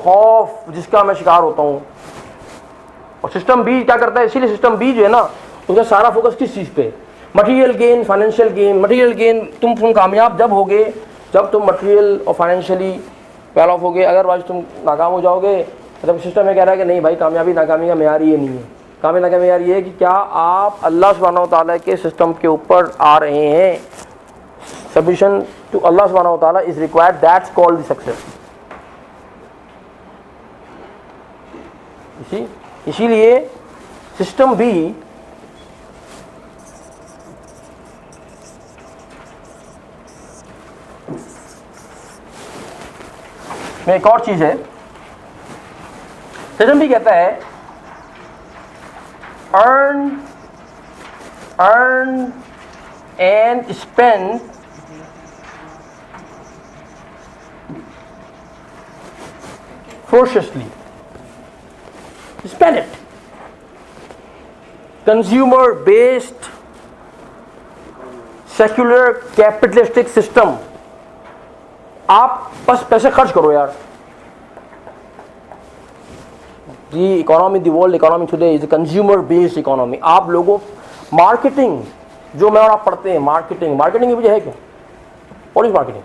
खौफ जिसका मैं शिकार होता हूँ। और सिस्टम बी क्या करता है, इसीलिए सिस्टम बी जो है ना उसका सारा फोकस किस चीज़ पे, material gain, financial gain. Material gain तुम कामयाब जब होगे जब तुम मटेरियल और फाइनेंशियली वेल ऑफ होगे, अदरवाइज तुम नाकाम हो जाओगे। मतलब सिस्टम में कह रहा है कि नहीं भाई, कामयाबी नाकामी का मेयार ये नहीं है। कामयाबी नाकामी का मेयार ये है कि क्या आप अल्लाह सुब्हानहू व तआला के सिस्टम के ऊपर आ रहे हैं। सबमिशन टू अल्लाह सुब्हानहू व तआला is required, that's called the success. इसीलिए सिस्टम भी में एक और चीज है, सिस्टम भी कहता है earn and spend ferociously. Spend it. Consumer based secular capitalistic system. आप बस पैसे खर्च करो यार। The economy, the world economy today is a consumer based economy. आप लोगों मार्केटिंग जो मैं और आप पढ़ते हैं, मार्केटिंग की वजह है क्यों? What is marketing?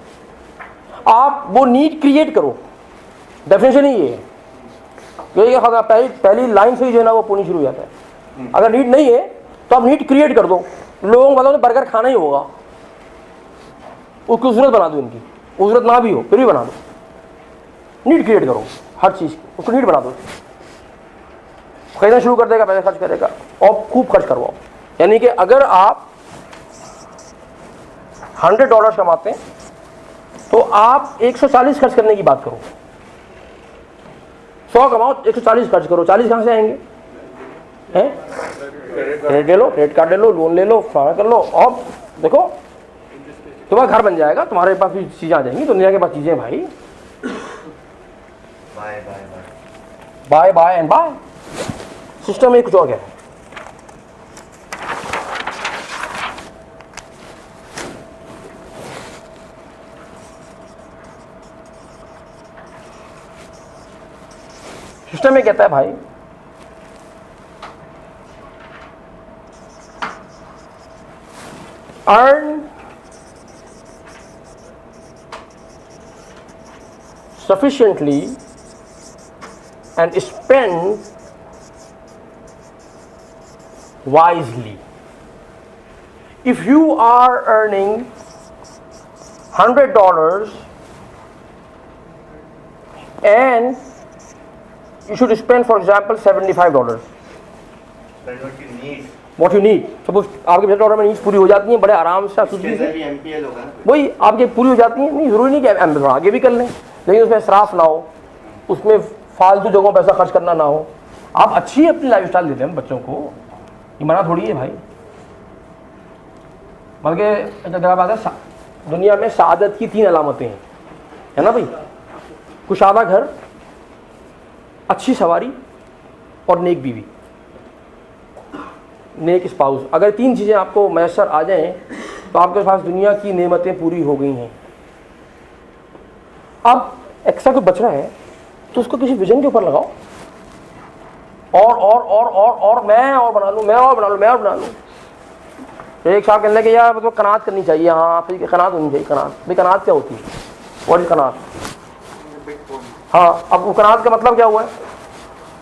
आप वो नीड क्रिएट करो, डेफिनेशन ही ये है। पहली लाइन से ही जो है ना वो पुण्य शुरू हो जाता है। अगर नीड नहीं है तो आप नीड क्रिएट कर दो। लोगों को बताओ बर्गर खाना ही होगा, उसकी जरूरत बना दो, इनकी जरूरत ना भी हो फिर भी बना दो। नीड क्रिएट करो हर चीज़ की, उसको नीड बना दो। खरीदना शुरू कर देगा, पैसा खर्च करेगा और खूब खर्च करवाओ। यानी कि अगर आप $100 कमाते हैं तो आप 140 खर्च करने की बात करो। 100 कमाओ, 140 खर्च करो। 40 कहाँ से आएंगे? हैं? क्रेडिट ले लो, क्रेडिट कार्ड ले लो, लोन ले लो, फलाना कर लो, और देखो तुम्हारा घर बन जाएगा, तुम्हारे पास भी चीज़ें आ जाएंगी। दुनिया के पास चीज़ें भाई buy buy and buy. System में कुछ और क्या है? सिस्टम में कहता है भाई earn sufficiently and spend wisely. If you are earning $100 and you should spend, for example, $75. Spend what you need. What you need. Suppose आपके $50 में नीड्स पूरी हो जाती हैं बड़े आराम से, आसानी से, वही आपके पूरी हो जाती हैं। नहीं जरूरी नहीं कि एमपीएल आगे भी कर लें, लेकिन उसमें इसराफ ना हो, उसमें फालतू जगहों पैसा खर्च करना ना हो। आप अच्छी अपनी लाइफ स्टाइल देते हैं बच्चों को, ये मना थोड़ी है भाई। बल्कि जगह बात है, दुनिया में सादत की 3 अलामतें हैं, है ना भाई? कुशादा घर, अच्छी सवारी और नेक बीवी, नेक स्पाउस। अगर 3 चीज़ें आपको मैसर आ जाएं तो आपके पास दुनिया की नेमतें पूरी हो गई हैं। अब एक्स्ट्रा कोई बच रहा है तो उसको किसी विजन के ऊपर लगाओ, और मैं और बना लूँ, मैं और बना लूँ, मैं और बना लूँ। तो एक साहब कहने लगे यार मतलब कनात करनी चाहिए। हाँ फिर कनात होनी चाहिए। कनात भाई, कनात क्या होती है? What is kanat? हाँ, अब वो कनात का मतलब क्या हुआ है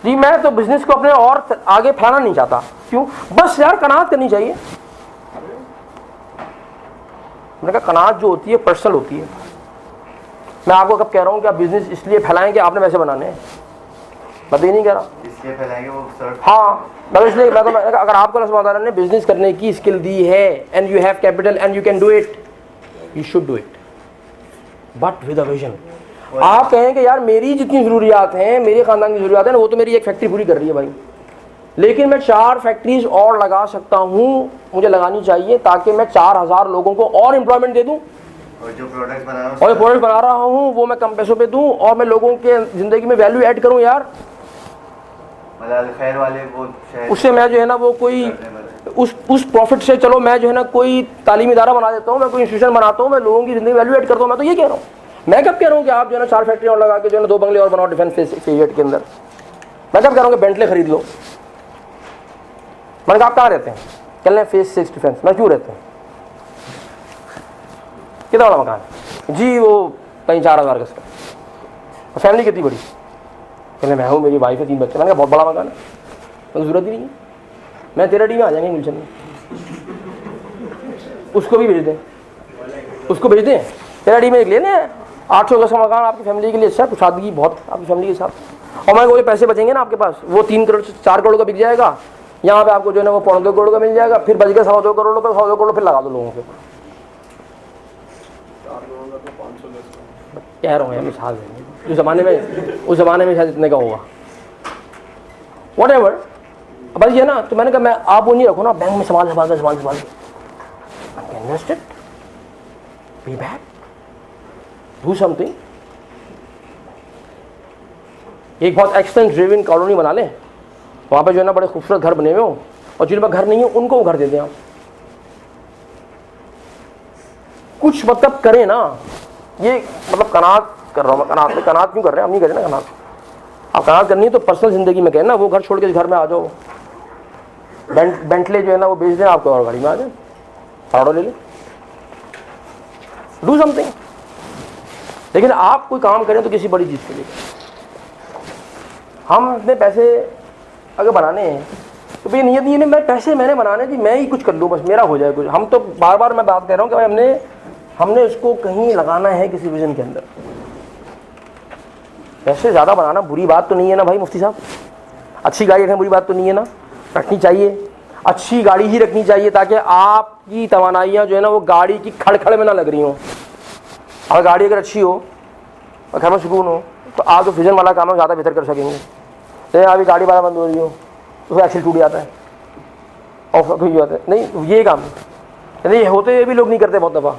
जी? मैं तो बिजनेस को अपने और आगे फैलाना नहीं चाहता। क्यों? बस यार कनात करनी चाहिए। मैंने कहा कनात जो होती है पर्सनल होती है। मैं आपको कब कह रहा हूँ कि आप बिजनेस इसलिए फैलाएं कि आपने पैसे बनाने हैं? मैं तो ये नहीं कह रहा इसलिए फैलाएंगे वो सर। हाँ, मैं इसलिए मैं तो अगर आपको अल्लाह सुब्हानहू व तआला ने बिजनेस करने की स्किल दी है and you have capital and you can do it, you should do it, but with a vision. आप कहें कि यार मेरी जितनी ज़रूरियात हैं, मेरे ख़ानदान की ज़रूरियात हैं ना, वो तो मेरी एक फैक्ट्री पूरी कर रही है भाई, लेकिन मैं 4 फैक्ट्रीज और लगा सकता हूँ, मुझे लगानी चाहिए ताकि मैं 4000 लोगों को और एम्प्लॉयमेंट दे दूँ। और जो प्रोडक्ट बना रहा हूँ वो मैं कम पैसों पे दूँ और मैं लोगों के ज़िंदगी में वैल्यू ऐड करूँ यार। खैर वाले वो उससे मैं जो है ना वो कोई उस प्रॉफिट से चलो मैं जो है ना कोई तालीमी इदारा बना देता हूँ, मैं कोई इंस्टीट्यूशन बनाता हूँ, मैं लोगों की ज़िंदगी वैल्यू ऐड करता हूँ। मैं तो ये कह रहा हूँ मैं कब कह रहा हूँ कि आप जो है ना 4 फैक्ट्री और लगा के जो है ना 2 बंगले और बनाओ डिफेंस फेज के अंदर। मैं कब कह रहा हूँ कि बेंटले खरीद लो। मैंने कहा आप कहाँ रहते हैं? कह रहे हैं फेज 6 डिफेंस। मैं क्यों रहते हैं? कितना बड़ा मकान है जी? वो कहीं 4,000 गज का। फैमिली कितनी बड़ी? कहने मैं हूँ, मेरी वाइफ है, 3 बच्चे। मैंने कहा बहुत बड़ा मकान है, तो जरूरत ही नहीं है, मैं तेरा डी में आ जाएंगे गुलशन में। उसको भी भेज दें, उसको भेज दें, तेरा डी में एक लेने 800 गज का मकान आपकी फैमिली के लिए अच्छा है, शादी बहुत आपकी फैमिली के साथ। और मैं वो पैसे बचेंगे ना आपके पास, वो 3 करोड़ 4 करोड़ का बिक जाएगा। यहाँ पे आपको जो है ना वो 2.25 करोड़ का मिल जाएगा। फिर बच गया 2.25 करोड़ रुपये, 2.25 करोड़ फिर लगा दो लोगों के। कह रहा हूँ मिसाल देंगे, उस ज़माने में शायद इतने का होगा, वॉट एवर। बस ये ना, तो मैंने कहा मैं आप वो नहीं रखो ना बैंक में संभाल इन्वेस्ट इट, पे बैक, डू समथिंग। एक बहुत एक्सपेंस ड्रिवन कॉलोनी बना लें, वहाँ पे जो है ना बड़े खूबसूरत घर बने हुए हों, और जिन पर घर नहीं है उनको घर दे दें आप। कुछ मतलब करें ना। ये मतलब कनात कर रहा हूँ मैं, कनात क्यों कर रहे हैं? हम नहीं कर रहे ना कनात। आप कनात करनी है तो पर्सनल जिंदगी में कहें ना, वो घर छोड़ के इस घर में आ जाओ, बेंटले जो है ना वो बेच दें आपको और गाड़ी में आ जाए, फाड़ो ले ले, डू समथिंग। लेकिन आप कोई काम करें तो किसी बड़ी चीज़ के लिए। हम अपने पैसे अगर बनाने हैं तो भाई नियत नहीं है मैं पैसे मैंने बनाने थी, मैं ही कुछ कर लूँ, बस मेरा हो जाए कुछ। हम तो बार बार मैं बात कर रहा हूँ कि भाई हमने इसको कहीं लगाना है किसी विजन के अंदर। पैसे ज़्यादा बनाना बुरी बात तो नहीं है ना भाई मुफ्ती साहब? अच्छी गाड़ी रखना बुरी बात तो नहीं है ना? रखनी चाहिए, अच्छी गाड़ी ही रखनी चाहिए, ताकि आपकी तवानाइयाँ जो है ना वो गाड़ी की खड़खड़ में ना लग रही हों। अगर गाड़ी अगर अच्छी हो और घर में सुकून हो तो आप जो विजन वाला काम है ज़्यादा बेहतर कर सकेंगे। तो अभी गाड़ी बार बंद हो रही हो तो एक्सील टूट जाता है और कोई जाता है नहीं, ये काम नहीं होते, ये भी लोग नहीं करते बहुत दफ़ा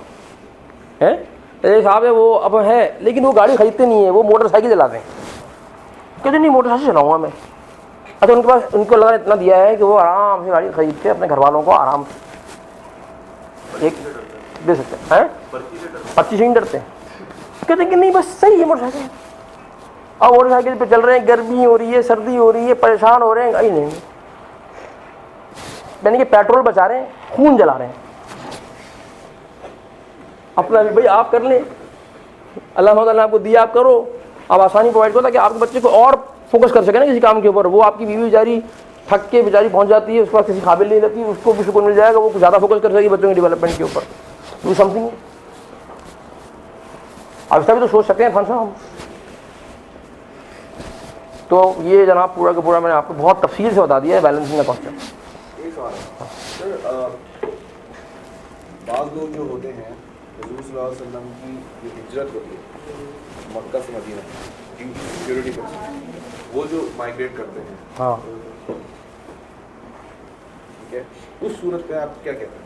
है। तेरे साहब है वो अब है, लेकिन वो गाड़ी खरीदते नहीं है, वो मोटरसाइकिल चलाते हैं। कहते नहीं मोटरसाइकिल चलाऊँगा मैं। अच्छा उनके पास उनको लगा इतना दिया है कि वो आराम से गाड़ी खरीद के अपने घर वालों को आराम से एक दे सकते हैं, 25 नहीं डरते। कहते कि नहीं बस सही है मोटरसाइकिल। अब मोटरसाइकिल पे चल रहे हैं, गर्मी हो रही है, सर्दी हो रही है, परेशान हो रहे हैं, कहीं नहीं, यानी कि पेट्रोल बचा रहे हैं, खून जला रहे हैं अपना। भाई आप कर लें, अल्लाह ने आपको दिया, आप करो, आप आसानी प्रोवाइड करो ताकि आपके बच्चे को और फोकस कर सके ना किसी काम के ऊपर। वो आपकी बीवी बेचारी थक के बेचारी पहुंच जाती है, उसके पास किसी काबिल नहीं रहती, उसको भी सुकून मिल जाएगा, वो ज़्यादा फोकस कर सकेगी बच्चों के डेवलपमेंट के ऊपर। Do something. अब इसका भी तो सोच सकते हैं फन साहब हम। तो ये जनाब पूरा का पूरा मैंने आपको बहुत तफसील से बता दिया है बैलेंसिंग का कॉन्सेप्ट। एक सवाल सर, बाज़ लोग जो होते हैं हुज़ूर सल्लल्लाहु अलैहि वसल्लम की जो हिजरत होती है मक्का से मदीना, इनकी सिक्योरिटी पर वो जो माइग्रेट करते हैं, हाँ ठीक है, उस सूरत पे आप क्या कहते हैं?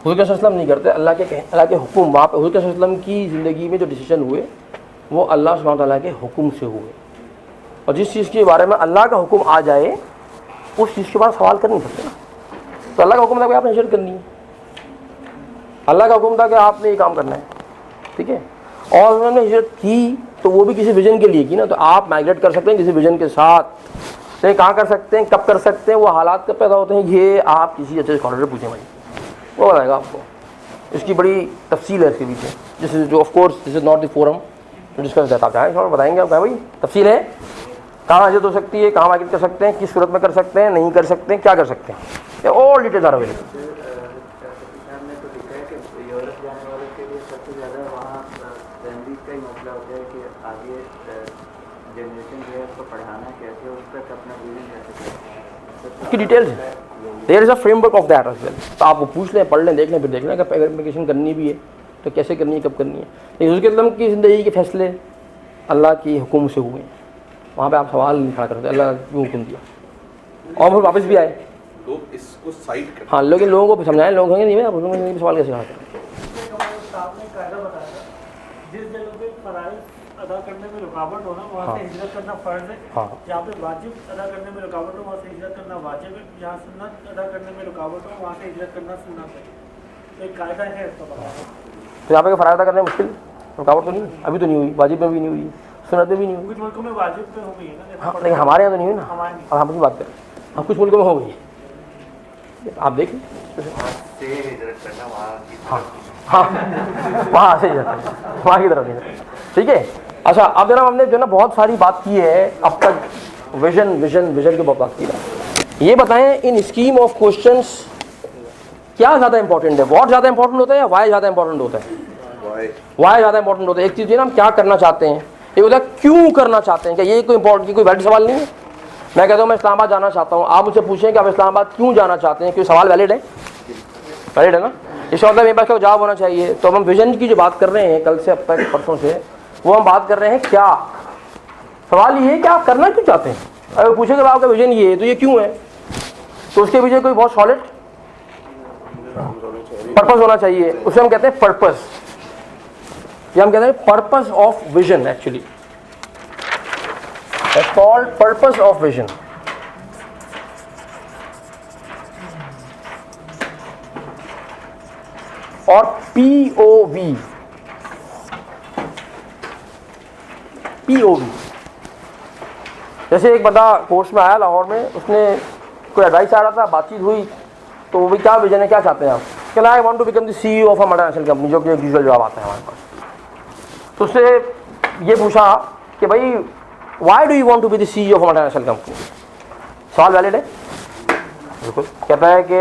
हुज़ूर सल्लल्लाहु नहीं करते, अल्लाह के हुक्म। वहाँ पर हुज़ूर सल्लल्लाहु की ज़िंदगी में जो डिसीजन हुए वो अल्लाह सुब्हानहू व तआला के हुक्म से हुए। और जिस चीज़ के बारे में अल्लाह का हुक्म आ जाए उस चीज़ के बाद सवाल कर नहीं सकते ना। तो अल्लाह का हुक्म था कि आपने हिजरत करनी है, अल्लाह का हुक्म था कि आपने ये काम करना है, ठीक है, और उन्होंने हिजरत की तो वो भी किसी विजन के लिए की ना। तो आप माइग्रेट कर सकते हैं किसी विजन के साथ, तो कहाँ कर सकते हैं, कब कर सकते हैं, वो हालात कब पैदा होते हैं, ये आप किसी अच्छे स्कॉलर से पूछें भाई, वो बताएगा आपको। इसकी बड़ी तफसील है इसके पीछे, दिस इज जो of course this is not the forum to discuss that. आप चाहें थोड़ा बताएंगे आप भाई तफसील है, कहाँ हिजरत हो सकती है, कहाँ माइग्रेट कर सकते हैं, किस सूरत में कर सकते हैं, नहीं कर सकते हैं, क्या कर सकते हैं, ऑल डिटेल्स आर अवेलेबल। उसकी डिटेल्स है, there is a framework of that as well. तो आप वो पूछ लें, पढ़ लें, देख लें, फिर देख लें अगर एप्लीकेशन करनी भी है तो कैसे करनी है, कब करनी है। लेकिन उसके मतलब की ज़िंदगी के फैसले अल्लाह के हुक्म से हुए, वहाँ पे आप सवाल नहीं खड़ा कर सकते अल्लाह क्यों हुक्म दिया, और फिर वापस भी आए लोग इसको साइड करते हैं। हाँ, लेकिन लोगों को समझाएं, लोग कहेंगे नहीं, आप उन्होंने सवाल कैसे खड़ा करें। जिस जगह पे फराइज़ अदा करने में रुकावट हो ना वहाँ से हिजरत करना फ़र्ज़ है। जहाँ पे वाजिब अदा करने में रुकावट हो वहाँ से हिजरत करना वाजिब है। जहाँ सुन्नत अदा करने में रुकावट हो वहाँ से हिजरत करना सुन्नत है। तो एक कायदा है इसका बताया। तो यहाँ पे फ़राइज़ अदा करने मुश्किल रुकावट तो नहीं, अभी तो नहीं हुई, वाजिब में भी नहीं हुई, सुन्नत में भी नहीं हुई। कुछ मुल्कों में वाजिब पे हो गई है ना, हाँ, लेकिन हमारे यहाँ तो नहीं हुई ना, हमारे नहीं। और हम अपनी बात करें, हम कुछ मुल्कों में हो गई, आप देख लीजिए। वहाँ से हिजरत करना वहाँ की हाँ हाँ, वहाँ से वहाँ की तरफ नहीं, ठीक है। अच्छा, अब जनाब हमने जो ना बहुत सारी बात की है अब तक, विजन विजन विजन की बहुत बात की है। ये बताएं इन स्कीम ऑफ क्वेश्चंस क्या ज़्यादा इंपॉर्टेंट है, व्हाट ज़्यादा इंपॉर्टेंट होता है या वाई ज़्यादा इंपॉर्टेंट होता है? वाई ज़्यादा इंपॉर्टेंट होता है। एक चीज़ है ना, हम क्या करना चाहते हैं, एक होता है क्यों करना चाहते हैं। क्या ये कोई इंपॉर्टेंट, कोई वैलिड सवाल नहीं है? मैं कहता हूँ मैं इस्लामाबाद जाना चाहता हूँ, आप मुझसे पूछें कि आप इस्लामाबाद क्यों जाना चाहते हैं, क्यों सवाल वैलिड है? वैलिड है ना? इसका मतलब मेरे पास क्या जवाब होना चाहिए। तो हम विजन की जो बात कर रहे हैं कल से अब तक, परसों से, वो हम बात कर रहे हैं क्या। सवाल ये है कि आप करना क्यों चाहते हैं। अगर पूछेंगे आपका विजन ये है तो ये क्यों है, तो उसके पीछे कोई बहुत सॉलिड पर्पस होना चाहिए। उसे हम कहते हैं पर्पस, या हम कहते हैं purpose of vision. Actually it's called purpose of vision. और POV, जैसे एक बंदा कोर्स में आया लाहौर में, उसने कोई एडवाइस आ रहा था, बातचीत हुई, तो वो भी क्या विजन है, क्या चाहते हैं आप? कहला I want to become the CEO of a multinational company, जो कि एक यूजुअल जवाब आता है हमारे पास। तो उससे ये पूछा कि भाई why do you want to be the CEO of a multinational company? सवाल वैलिड है बिल्कुल। कहता है कि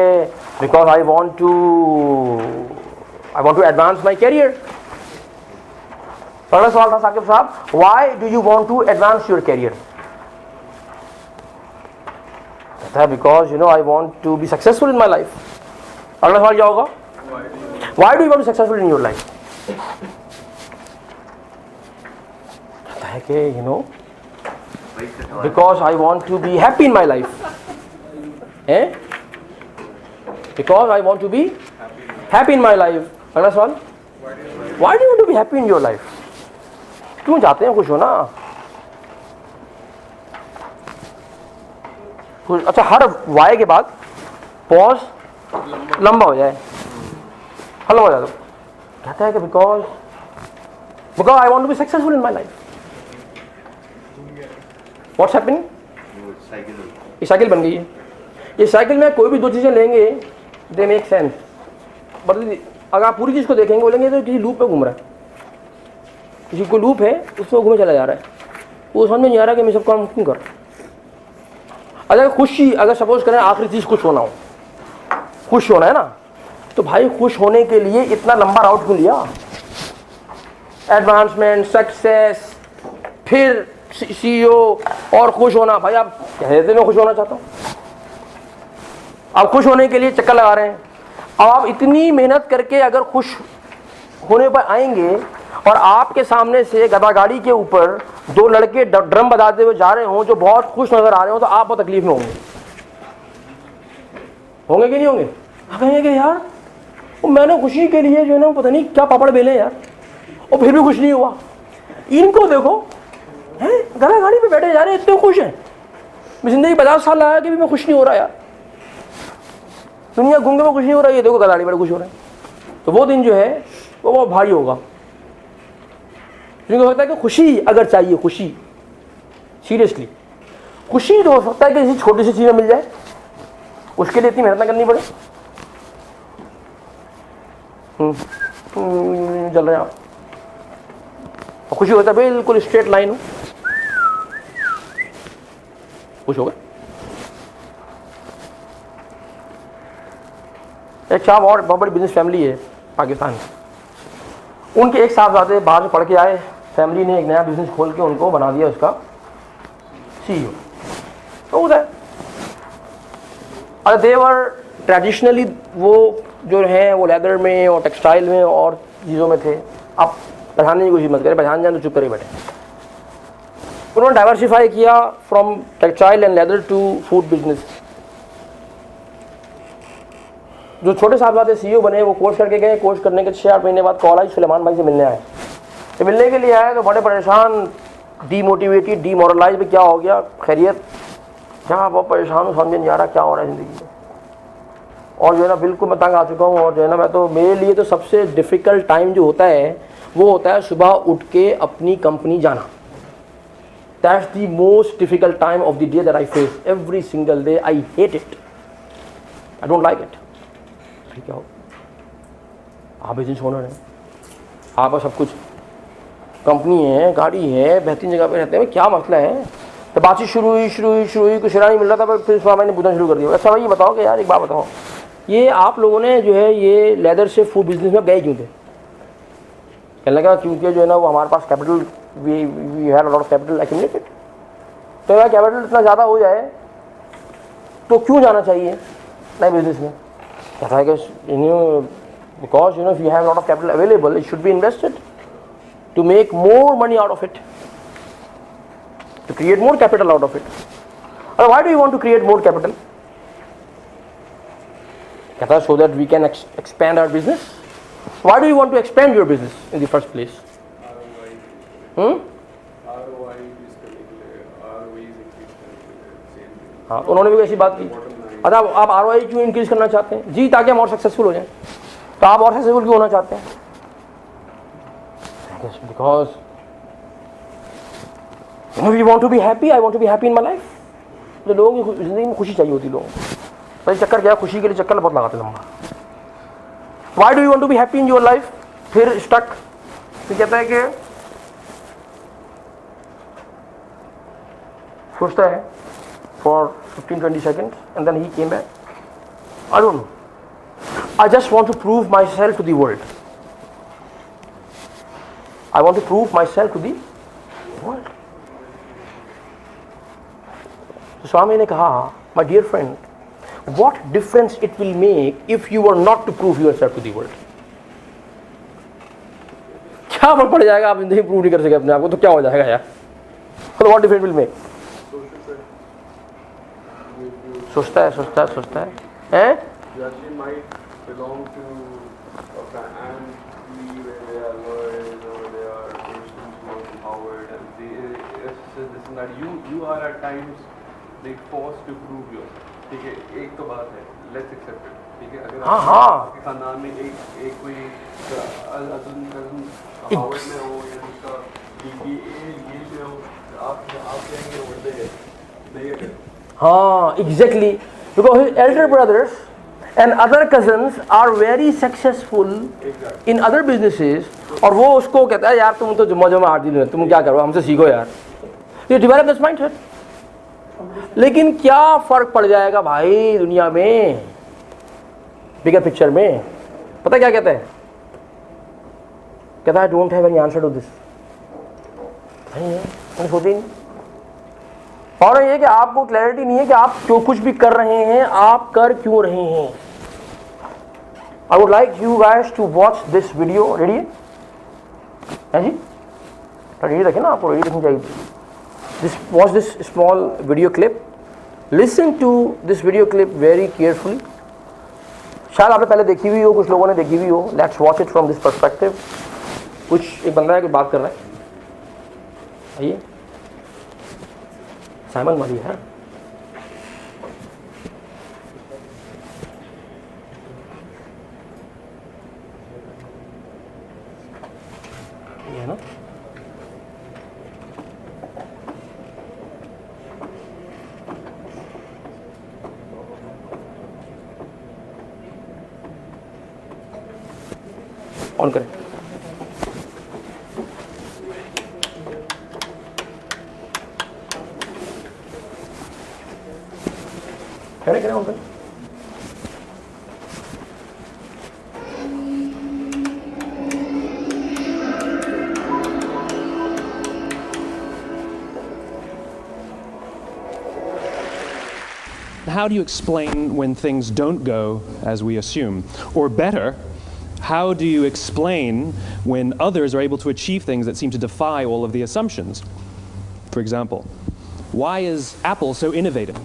because I want to advance my career. पहला सवाल था Saqib sahab, why do you want to advance your career? कहता है because you know I want to be successful in my life. अगला सवाल क्या होगा? Why do you want to successful in your life? कहता है कि you know because I want to be happy in my life. Because I want to be happy in my life. अगला सवाल, why do you want to be happy in your life? क्यों चाहते हैं खुश होना? अच्छा, हर वाई के बाद पॉज लंबा हो जाए, हल्का हो जाए। तो कहता है कि because I want to be successful in my life. What's happening? ये साइकिल बन गई है। ये साइकिल में कोई भी दो चीज़ें लेंगे दे मेक सेंस, बट अगर आप पूरी चीज़ को देखेंगे बोलेंगे तो किसी लूप पे घूम रहा है, किसी को लूप है उसमें घूमे चला जा रहा है, वो समझ में नहीं आ रहा कि मैं सब काम क्यों कर। अगर खुशी, अगर सपोज करें आखिरी चीज़ खुश होना हो, खुश होना है ना, तो भाई खुश होने के लिए इतना लंबा राउट क्यों लिया? एडवांसमेंट, सक्सेस, फिर CEO और खुश होना। भाई आप कहते मैं खुश होना चाहता हूँ, आप खुश होने के लिए चक्कर लगा रहे हैं। अब आप इतनी मेहनत करके अगर खुश होने पर आएंगे और आपके सामने से गधा गाड़ी के ऊपर दो लड़के ड्रम बजाते हुए जा रहे हों जो बहुत खुश नजर आ रहे हो, तो आप बहुत तकलीफ में होंगे। होंगे कि नहीं होंगे? आप कहेंगे कि यार वो मैंने खुशी के लिए जो है ना पता नहीं क्या पापड़ बेले यार, और फिर भी खुश नहीं हुआ। इनको देखो, हैं गधा गाड़ी पे बैठे जा रहे हैं, इतने खुश हैं। मैं जिंदगी 50 साल आया कि भी मैं खुश नहीं हो रहा यार, दुनिया घूम के मैं खुश नहीं हो रहा, ये देखो गधा गाड़ी बड़े खुश हो रहे हैं। तो वो दिन जो है वो बहुत भारी होगा। मुझे लगता है कि खुशी अगर चाहिए, खुशी सीरियसली, खुशी तो हो सकता है कि किसी छोटी सी चीज़ में मिल जाए, उसके लिए इतनी मेहनत ना करनी पड़े। चल रहे हैं आप, और खुशी होता है बिल्कुल स्ट्रेट लाइन हो, खुश हो गए। एक साहब और बहुत बड़ी बिजनेस फैमिली है पाकिस्तान में, उनके एक साहबजादे बाहर से पढ़ के आए, फैमिली ने एक नया बिजनेस खोल के उनको बना दिया उसका CEO। तो उधर अरे देवर ट्रेडिशनली वो जो हैं वो लेदर में और टेक्सटाइल में और चीज़ों में थे। आप पहचानने की कोशिश मत करें, पहचान जाए तो चुप करे बैठे। उन्होंने डाइवर्सिफाई किया from textile and leather to food business. जो छोटे साहबजादे CEO बने वो कोर्स करके गए, कोर्स करने के 6-8 महीने बाद कॉल आई, सुलेमान भाई से मिलने आए। तो मिलने के लिए आए तो बड़े परेशान, डीमोटिवेटेड, डीमोरलाइज, क्या हो गया, खैरियत? क्या बहुत परेशान हूँ, समझ नहीं आ रहा क्या हो रहा है ज़िंदगी में। और जो है ना बिल्कुल मैं तंग आ चुका हूँ। और जो है ना मैं तो, मेरे लिए तो सबसे डिफ़िकल्ट टाइम जो होता है वो होता है सुबह उठ के अपनी कंपनी जाना। That's the most difficult time of the day that I face every single day. I hate it, I don't like it. ठीक है, आप बिजनेस ओनर हैं, आप सब कुछ, कंपनी है, गाड़ी है, बेहतरीन जगह पे रहते हैं, क्या मसला है? तो बातचीत शुरू हुई, कुछ शिरा नहीं मिल रहा था, पर फिर सुबह मैंने पूछना शुरू कर दिया। अच्छा भाई ये बताओ कि यार एक बात बताओ, ये आप लोगों ने जो है ये लेदर से फूड बिजनेस में गए क्यों थे? कहने लगा क्योंकि जो है ना वो हमारे पास capital, we had a lot of capital accumulated. तो यार कैपिटल इतना ज़्यादा हो जाए तो क्यों जाना चाहिए नए बिजनेस में? कहता है कि because if you have a lot of capital available, it should be invested to make more money out of it, to create more capital out of it. Why do you want to create more capital? कहता है so that we can expand our business. Why do you want to expand your business in the first place? ROI is हाँ, उन्होंने भी ऐसी बात की। अच्छा आप ROI क्यों इंक्रीज करना चाहते हैं? जी ताकि हम और सक्सेसफुल हो जाएं। तो आप और सक्सेसफुल क्यों होना चाहते हैं? Because we want to be happy, I want to be happy in my life. तो लोगों की जिंदगी में खुशी चाहिए होती है लोगों को। तो चक्कर क्या है, खुशी के लिए चक्कर बहुत लगाते लंबा। Why do you want to be happy in your life? फिर स्टक, फिर कहता है कि सोचता है for 15-20 seconds and then he came back. I don't know. I just want to prove myself to the world. I want to prove myself to the world. So Swami ने कहा, my dear friend, what difference it will make if you were not to prove yourself to the world? क्या फर्क पड़ जाएगा, आप जिंदगी prove नहीं कर सके अपने आप को तो क्या हो जाएगा यार? So what difference will make? सोचता है हैं? You actually might belong to a family where they are lawyers or they are persons who are empowered and this and that. You are at times like forced to prove yourself. ठीक है, एक तो बात है, let's accept it. ठीक है, अगर आपके खानदान में एक कोई कज़न हार्वर्ड में हो या उसका ये में हो, आप कहेंगे उड़ते हैं, नहीं है? हाँ, exactly. Because his elder brothers and other cousins are very successful in other businesses. और वो उसको कहता है यार तुम तो जुम्मा हार दिन तुम क्या करो, हमसे सीखो यार। ये डिवेलप दिस माइंडसेट। लेकिन क्या फर्क पड़ जाएगा भाई दुनिया में, बिगर पिक्चर में? पता क्या कहता है? कहता है don't have any answer to this. नहीं है, मैंने सोचा ही नहीं। और ये कि आपको क्लैरिटी नहीं है कि आप जो कुछ भी कर रहे हैं आप कर क्यों रहे हैं। I would like you guys to watch this video. Ready है जी? रेडी रखें ना, आपको रेडी रखनी चाहिए। Watch this small video clip, listen to this video clip very carefully. शायद आपने पहले देखी हुई हो, कुछ लोगों ने देखी हुई हो। Let's watch it from this perspective. कुछ एक बंदा है कि बात कर रहा है, आइए साइमन वाली है। ये है ना? ऑन करें। करें ऑन करें। How do you explain when things don't go as we assume? Or better, how do you explain when others are able to achieve things that seem to defy all of the assumptions? For example, why is Apple so innovative?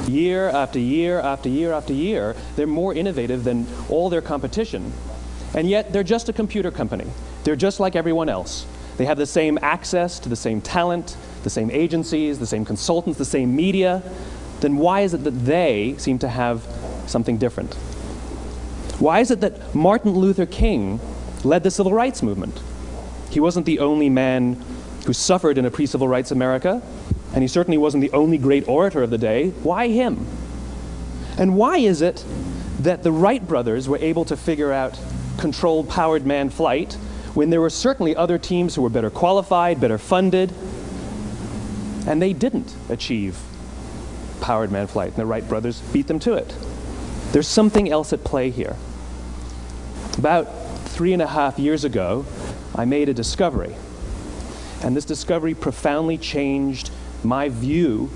Year after year after year after year, they're more innovative than all their competition. And yet they're just a computer company. They're just like everyone else. They have the same access to the same talent, the same agencies, the same consultants, the same media. Then why is it that they seem to have something different? Why is it that Martin Luther King led the civil rights movement? He wasn't the only man who suffered in a pre-civil rights America, and he certainly wasn't the only great orator of the day. Why him? And why is it that the Wright brothers were able to figure out controlled powered manned flight when there were certainly other teams who were better qualified, better funded, and they didn't achieve powered manned flight, and the Wright brothers beat them to it? There's something else at play here. About 3.5 years ago, I made a discovery, and this discovery profoundly changed my view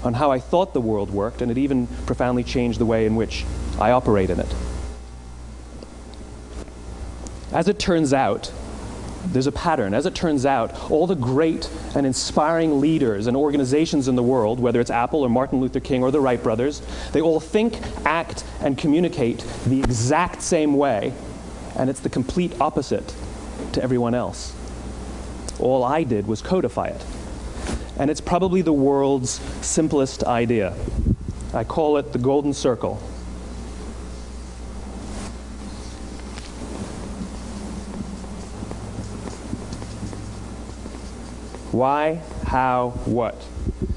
on how I thought the world worked, and it even profoundly changed the way in which I operate in it. As it turns out, there's a pattern. As it turns out, all the great and inspiring leaders and organizations in the world, whether it's Apple or Martin Luther King or the Wright brothers, they all think, act, and communicate the exact same way, and it's the complete opposite to everyone else. All I did was codify it. And it's probably the world's simplest idea. I call it the golden circle. Why, how, what?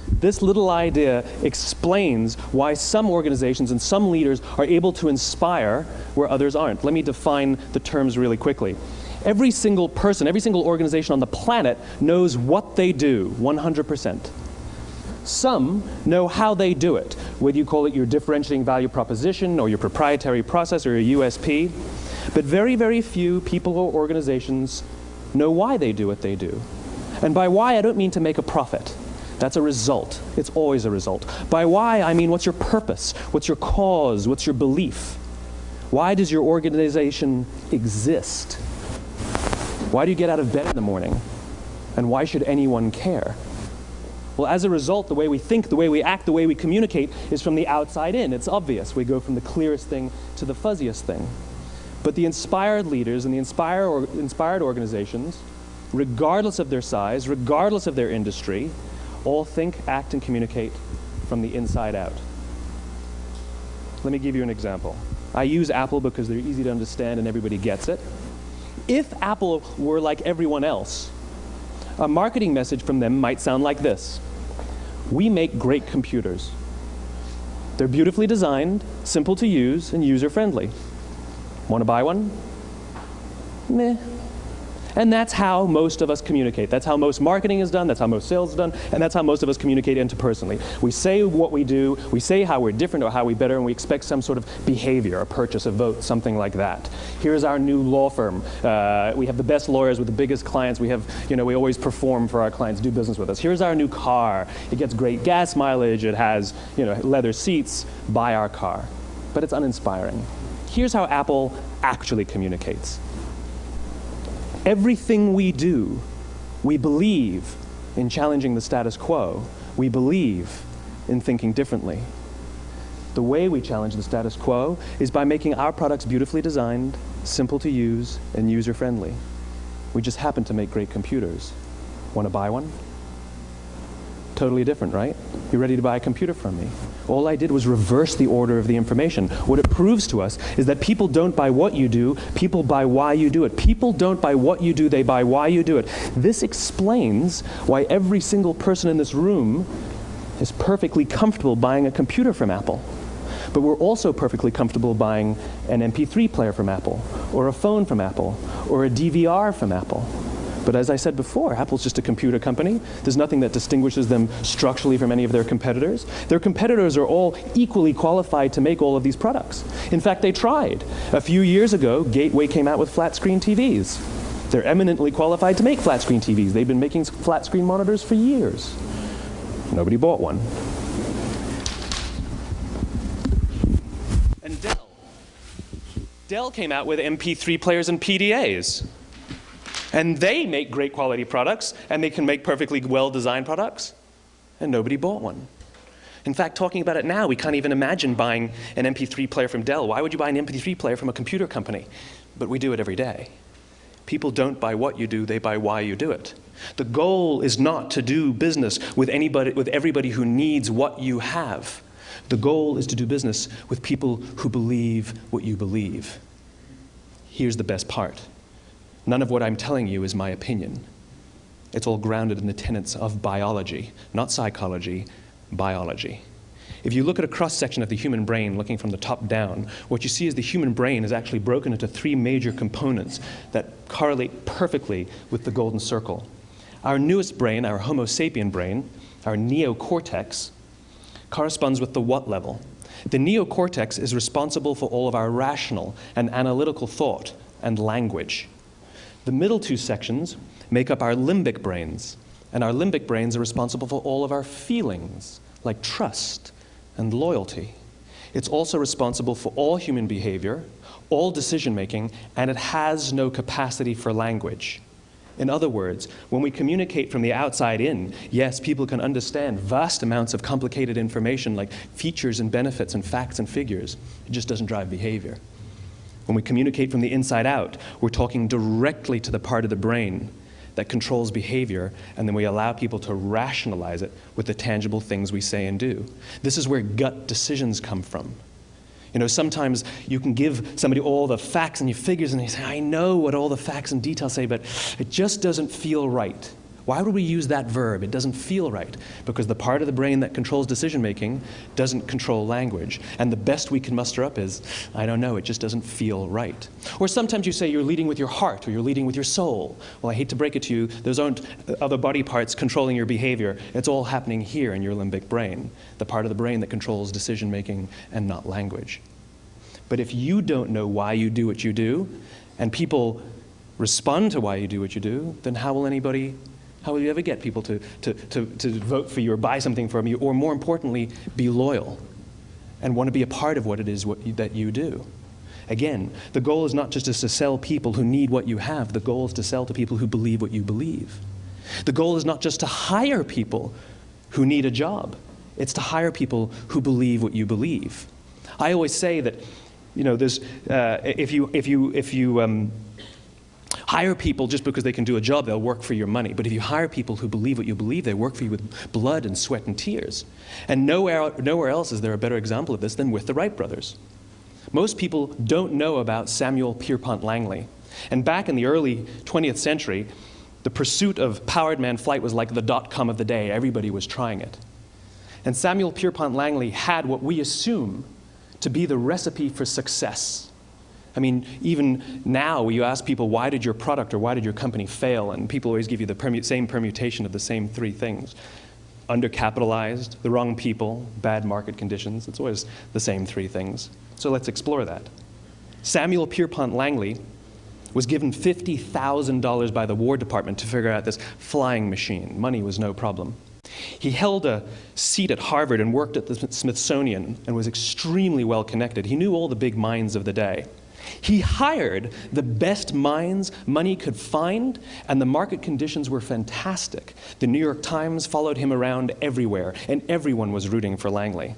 This little idea explains why some organizations and some leaders are able to inspire where others aren't. Let me define the terms really quickly. Every single person, every single organization on the planet knows what they do, 100%. Some know how they do it, whether you call it your differentiating value proposition or your proprietary process or your USP. But very, very few people or organizations know why they do what they do. And by why, I don't mean to make a profit. That's a result. It's always a result. By why, I mean what's your purpose? What's your cause? What's your belief? Why does your organization exist? Why do you get out of bed in the morning? And why should anyone care? Well, as a result, the way we think, the way we act, the way we communicate is from the outside in. It's obvious. We go from the clearest thing to the fuzziest thing. But the inspired leaders and the inspired organizations, regardless of their size, regardless of their industry, all think, act, and communicate from the inside out. Let me give you an example. I use Apple because they're easy to understand and everybody gets it. If Apple were like everyone else, a marketing message from them might sound like this: we make great computers. They're beautifully designed, simple to use, and user-friendly. Want to buy one? Meh. And that's how most of us communicate. That's how most marketing is done, that's how most sales is done, and that's how most of us communicate interpersonally. We say what we do, we say how we're different or how we better, and we expect some sort of behavior, a purchase, a vote, something like that. Here's our new law firm. We have the best lawyers with the biggest clients. We have, we always perform for our clients, do business with us. Here's our new car. It gets great gas mileage. It has, leather seats. Buy our car. But it's uninspiring. Here's how Apple actually communicates. Everything we do, we believe in challenging the status quo. We believe in thinking differently. The way we challenge the status quo is by making our products beautifully designed, simple to use, and user-friendly. We just happen to make great computers. Want to buy one? Totally different, right? You're ready to buy a computer from me. All I did was reverse the order of the information. What it proves to us is that people don't buy what you do, people buy why you do it. People don't buy what you do, they buy why you do it. This explains why every single person in this room is perfectly comfortable buying a computer from Apple. But we're also perfectly comfortable buying an MP3 player from Apple, or a phone from Apple, or a DVR from Apple. But as I said before, Apple's just a computer company. There's nothing that distinguishes them structurally from any of their competitors. Their competitors are all equally qualified to make all of these products. In fact, they tried. A few years ago, Gateway came out with flat screen TVs. They're eminently qualified to make flat screen TVs. They've been making flat screen monitors for years. Nobody bought one. And Dell came out with MP3 players and PDAs. And they make great quality products, and they can make perfectly well-designed products, and nobody bought one. In fact, talking about it now, we can't even imagine buying an MP3 player from Dell. Why would you buy an MP3 player from a computer company? But we do it every day. People don't buy what you do, they buy why you do it. The goal is not to do business with everybody who needs what you have. The goal is to do business with people who believe what you believe. Here's the best part. None of what I'm telling you is my opinion. It's all grounded in the tenets of biology, not psychology, biology. If you look at a cross-section of the human brain, looking from the top down, what you see is the human brain is actually broken into 3 major components that correlate perfectly with the golden circle. Our newest brain, our Homo sapien brain, our neocortex, corresponds with the what level. The neocortex is responsible for all of our rational and analytical thought and language. The middle 2 sections make up our limbic brains, and our limbic brains are responsible for all of our feelings, like trust and loyalty. It's also responsible for all human behavior, all decision-making, and it has no capacity for language. In other words, when we communicate from the outside in, yes, people can understand vast amounts of complicated information like features and benefits and facts and figures. It just doesn't drive behavior. When we communicate from the inside out, we're talking directly to the part of the brain that controls behavior, and then we allow people to rationalize it with the tangible things we say and do. This is where gut decisions come from. You know, sometimes you can give somebody all the facts and your figures and they say, I know what all the facts and details say, but it just doesn't feel right. Why would we use that verb? It doesn't feel right. Because the part of the brain that controls decision-making doesn't control language. And the best we can muster up is, I don't know, it just doesn't feel right. Or sometimes you say you're leading with your heart or you're leading with your soul. Well, I hate to break it to you, those aren't other body parts controlling your behavior. It's all happening here in your limbic brain, the part of the brain that controls decision-making and not language. But if you don't know why you do what you do, and people respond to why you do what you do, then how will you ever get people to vote for you or buy something from you, or more importantly, be loyal and want to be a part of what it is that you do? Again, the goal is not just to sell people who need what you have. The goal is to sell to people who believe what you believe. The goal is not just to hire people who need a job. It's to hire people who believe what you believe. I always say that, you know, there's, if you hire people just because they can do a job, they'll work for your money. But if you hire people who believe what you believe, they work for you with blood and sweat and tears. And nowhere else is there a better example of this than with the Wright brothers. Most people don't know about Samuel Pierpont Langley. And back in the early 20th century, the pursuit of powered man flight was like the .com of the day. Everybody was trying it. And Samuel Pierpont Langley had what we assume to be the recipe for success. I mean, even now, you ask people, why did your product or why did your company fail? And people always give you the same permutation of the same 3 things. Undercapitalized, the wrong people, bad market conditions. It's always the same 3 things. So let's explore that. Samuel Pierpont Langley was given $50,000 by the War Department to figure out this flying machine. Money was no problem. He held a seat at Harvard and worked at the Smithsonian and was extremely well connected. He knew all the big minds of the day. He hired the best minds money could find, and the market conditions were fantastic. The New York Times followed him around everywhere, and everyone was rooting for Langley.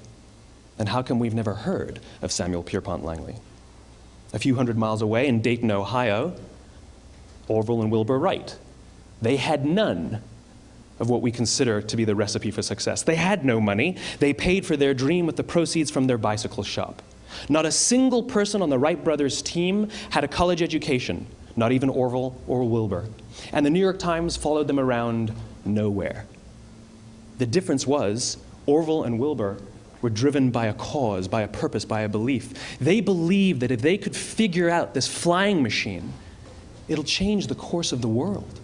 And how come we've never heard of Samuel Pierpont Langley? A few hundred miles away in Dayton, Ohio, Orville and Wilbur Wright. They had none of what we consider to be the recipe for success. They had no money. They paid for their dream with the proceeds from their bicycle shop. Not a single person on the Wright brothers team had a college education, not even Orville or Wilbur. And the New York Times followed them around nowhere. The difference was Orville and Wilbur were driven by a cause, by a purpose, by a belief. They believed that if they could figure out this flying machine, it'll change the course of the world.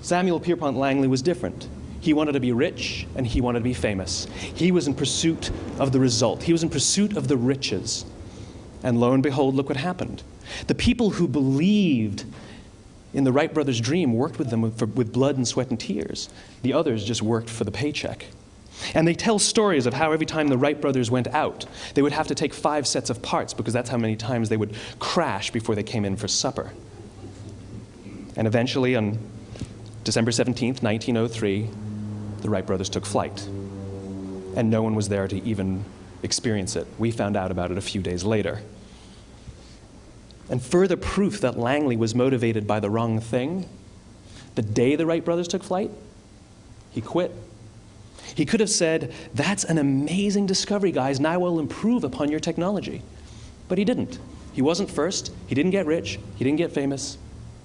Samuel Pierpont Langley was different. He wanted to be rich, and he wanted to be famous. He was in pursuit of the result. He was in pursuit of the riches. And lo and behold, look what happened. The people who believed in the Wright brothers' dream worked with them with blood and sweat and tears. The others just worked for the paycheck. And they tell stories of how every time the Wright brothers went out, they would have to take 5 sets of parts because that's how many times they would crash before they came in for supper. And eventually, on December 17th, 1903, the Wright brothers took flight. And no one was there to even experience it. We found out about it a few days later. And further proof that Langley was motivated by the wrong thing, the day the Wright brothers took flight, he quit. He could have said, "That's an amazing discovery, guys, and I will improve upon your technology." But he didn't. He wasn't first, he didn't get rich, he didn't get famous,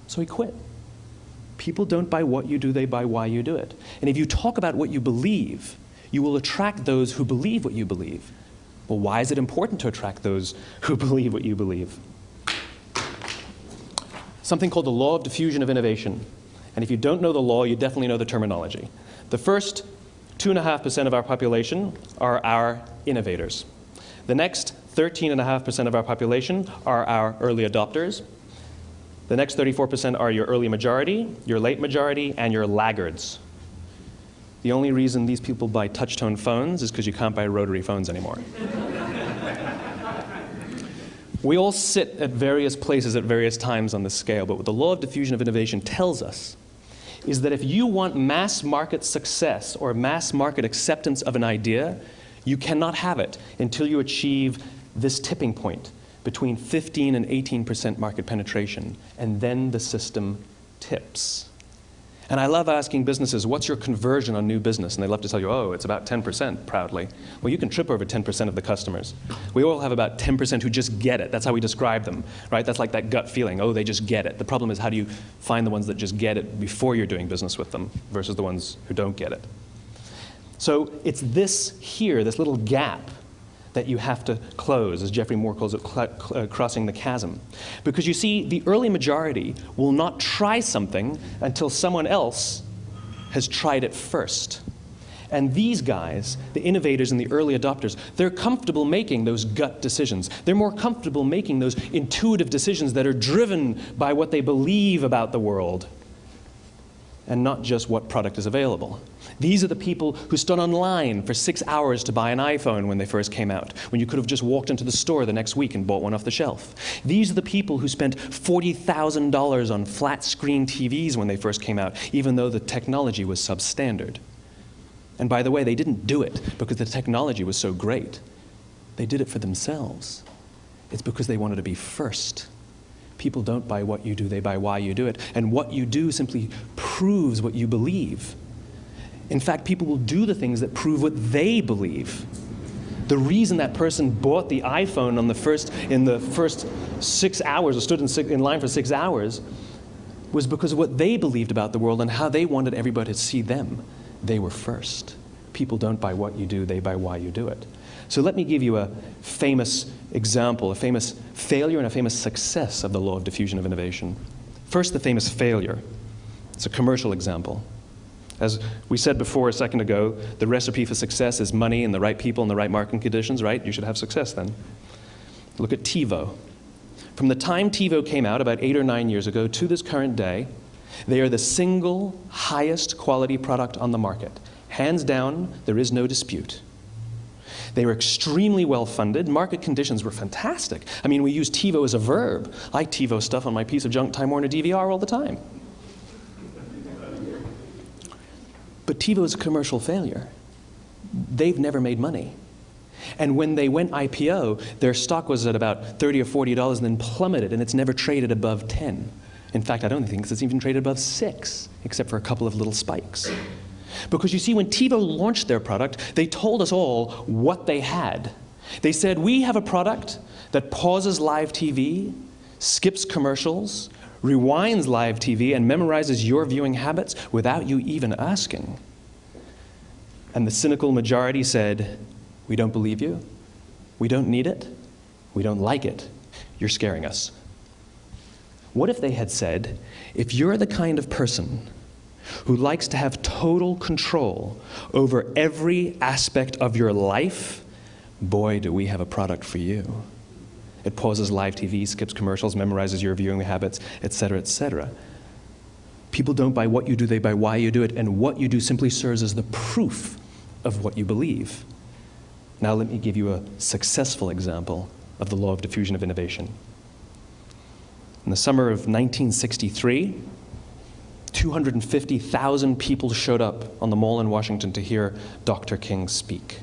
so he quit. People don't buy what you do, they buy why you do it. And if you talk about what you believe, you will attract those who believe what you believe. Well, why is it important to attract those who believe what you believe? Something called the law of diffusion of innovation. And if you don't know the law, you definitely know the terminology. The first 2.5% of our population are our innovators. The next 13.5% of our population are our early adopters. The next 34% are your early majority, your late majority, and your laggards. The only reason these people buy touch-tone phones is because you can't buy rotary phones anymore. We all sit at various places at various times on this scale, but what the law of diffusion of innovation tells us is that if you want mass market success or mass market acceptance of an idea, you cannot have it until you achieve this tipping point between 15 and 18% market penetration, and then the system tips. And I love asking businesses, what's your conversion on new business? And they love to tell you, oh, it's about 10%, proudly. Well, you can trip over 10% of the customers. We all have about 10% who just get it. That's how we describe them, right? That's like that gut feeling, oh, they just get it. The problem is, how do you find the ones that just get it before you're doing business with them versus the ones who don't get it? So it's this here, this little gap, that you have to close, as Geoffrey Moore calls it, crossing the chasm. Because you see, the early majority will not try something until someone else has tried it first. And these guys, the innovators and the early adopters, they're comfortable making those gut decisions. They're more comfortable making those intuitive decisions that are driven by what they believe about the world, and not just what product is available. These are the people who stood online for 6 hours to buy an iPhone when they first came out, when you could have just walked into the store the next week and bought one off the shelf. These are the people who spent $40,000 on flat-screen TVs when they first came out, even though the technology was substandard. And by the way, they didn't do it because the technology was so great. They did it for themselves. It's because they wanted to be first. People don't buy what you do, they buy why you do it. And what you do simply proves what you believe. In fact, people will do the things that prove what they believe. The reason that person bought the iPhone in the first 6 hours, or stood in line for 6 hours, was because of what they believed about the world and how they wanted everybody to see them. They were first. People don't buy what you do, they buy why you do it. So let me give you a famous example, a famous failure and a famous success of the law of diffusion of innovation. First, the famous failure. It's a commercial example. As we said before a second ago, the recipe for success is money and the right people and the right marketing conditions, right? You should have success then. Look at Tivo. From the time Tivo came out about 8 or 9 years ago to this current day, they are the single highest quality product on the market. Hands down, there is no dispute. They were extremely well funded. Market conditions were fantastic. I mean, we use Tivo as a verb. I Tivo stuff on my piece of junk Time Warner DVR all the time. But Tivo is a commercial failure. They've never made money. And when they went IPO, their stock was at about $30 or $40 and then plummeted, and it's never traded above 10. In fact, I don't think it's even traded above 6, except for a couple of little spikes. Because you see, when Tivo launched their product, they told us all what they had. They said, we have a product that pauses live TV, skips commercials, rewinds live TV, and memorizes your viewing habits without you even asking. And the cynical majority said, we don't believe you, we don't need it, we don't like it, you're scaring us. What if they had said, if you're the kind of person who likes to have total control over every aspect of your life, boy, do we have a product for you. It pauses live TV, skips commercials, memorizes your viewing habits, etc., etc. People don't buy what you do, they buy why you do it, and what you do simply serves as the proof of what you believe. Now let me give you a successful example of the law of diffusion of innovation. In the summer of 1963, 250,000 people showed up on the Mall in Washington to hear Dr. King speak.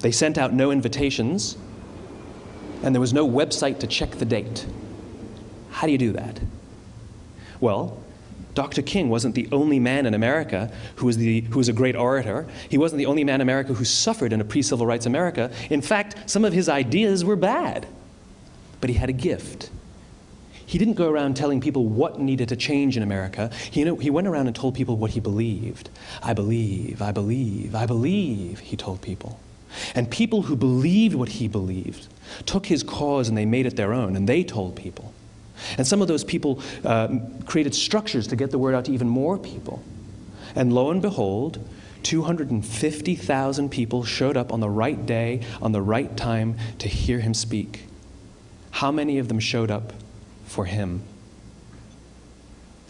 They sent out no invitations, and there was no website to check the date. How do you do that? Well, Dr. King wasn't the only man in America who was a great orator. He wasn't the only man in America who suffered in a pre-civil rights America. In fact, some of his ideas were bad. but he had a gift. He didn't go around telling people what needed to change in America. He went around and told people what he believed. I believe, I believe, I believe, he told people. And people who believed what he believed took his cause and they made it their own, and they told people. And some of those people created structures to get the word out to even more people. And lo and behold, 250,000 people showed up on the right day, on the right time to hear him speak. How many of them showed up for him?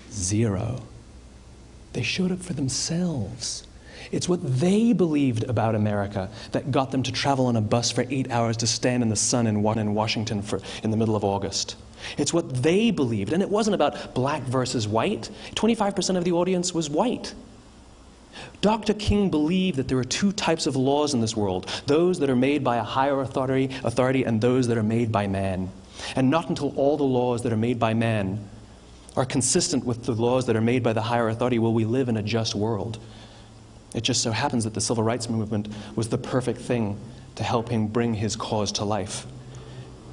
0. They showed up for themselves. It's what they believed about America that got them to travel on a bus for 8 hours to stand in the sun in Washington in the middle of August. It's what they believed, and it wasn't about black versus white. 25% of the audience was white. Dr. King believed that there are 2 types of laws in this world, those that are made by a higher authority and those that are made by man. And not until all the laws that are made by man are consistent with the laws that are made by the higher authority will we live in a just world. It just so happens that the civil rights movement was the perfect thing to help him bring his cause to life.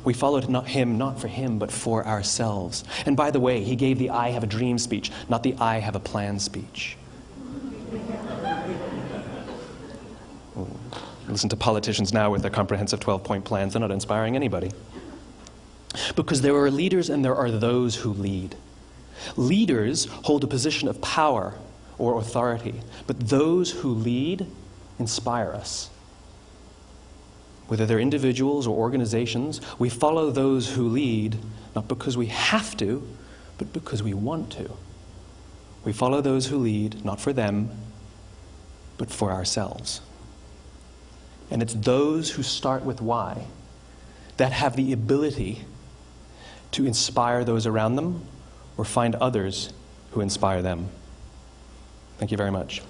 We followed him not for him, but for ourselves. And by the way, he gave the I have a dream speech, not the I have a plan speech. Listen to politicians now with their comprehensive 12-point plans. They're not inspiring anybody. Because there are leaders and there are those who lead. Leaders hold a position of power or authority, but those who lead inspire us. Whether they're individuals or organizations, we follow those who lead not because we have to, but because we want to. We follow those who lead not for them, but for ourselves. And it's those who start with why that have the ability to inspire those around them or find others who inspire them. Thank you very much.